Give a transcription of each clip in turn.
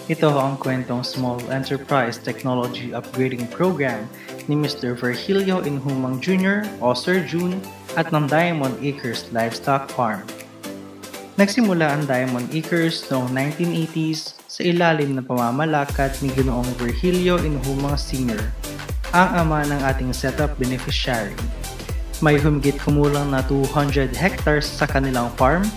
Ito ang kwentong Small Enterprise Technology Upgrading Program ni Mr. Virgilio Inhumang Jr. o Sir June at ng Diamond Acres Livestock Farm. Nagsimula ang Diamond Acres noong 1980s sa ilalim ng pamamalakad ni Ginoong Virgilio Inhumang Sr., ang ama ng ating setup beneficiary. May humigit kumulang na 200 hectares sa kanilang farm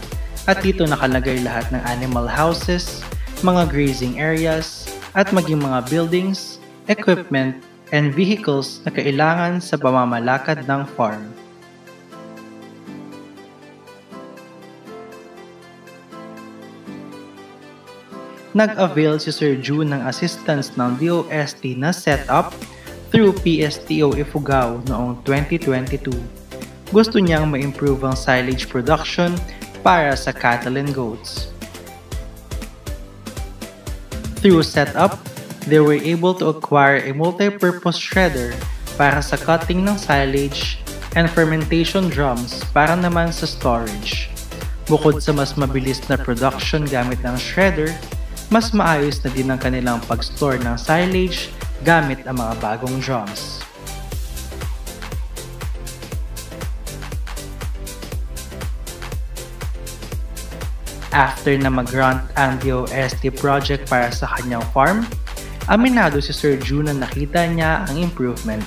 at dito nakalagay lahat ng animal houses, mga grazing areas, at maging mga buildings, equipment, and vehicles na kailangan sa pamamalakad ng farm. Nag-avail si Sir June ng assistance ng DOST na setup through PSTO Ifugao noong 2022. Gusto niyang ma-improve ang silage production para sa cattle and goats. Through setup, they were able to acquire a multi-purpose shredder para sa cutting ng silage and fermentation drums para naman sa storage. Bukod sa mas mabilis na production gamit ng shredder, mas maayos na din ang kanilang pag-store ng silage gamit ang mga bagong drums. After na mag-grant ang DOST project para sa kanyang farm, aminado si Sir June na nakita niya ang improvement.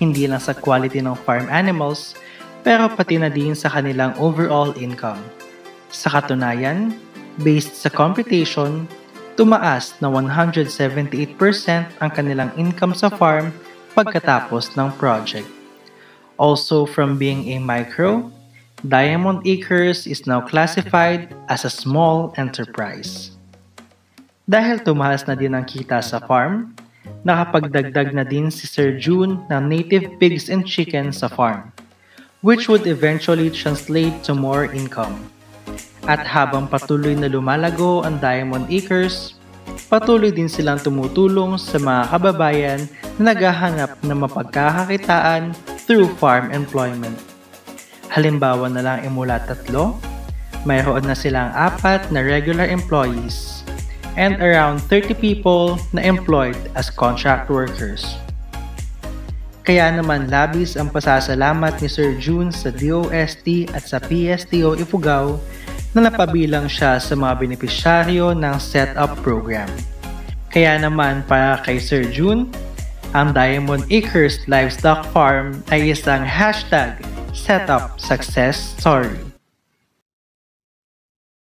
Hindi lang sa quality ng farm animals, pero pati na din sa kanilang overall income. Sa katunayan, based sa computation, tumaas na 178% ang kanilang income sa farm pagkatapos ng project. Also, from being a micro, Diamond Acres is now classified as a small enterprise. Dahil tumaas na din ang kita sa farm, nakapagdagdag na din si Sir June ng native pigs and chickens sa farm, which would eventually translate to more income. At habang patuloy na lumalago ang Diamond Acres, patuloy din silang tumutulong sa mga kababayan na naghahanap ng mapagkakakitaan through farm employment. Halimbawa na lang mula 3, mayroon na silang 4 na regular employees and around 30 people na employed as contract workers. Kaya naman labis ang pasasalamat ni Sir June sa DOST at sa PSTO Ifugao na napabilang siya sa mga benepisyaryo ng setup program. Kaya naman para kay Sir June, ang Diamond Acres Livestock Farm ay isang #setup success story.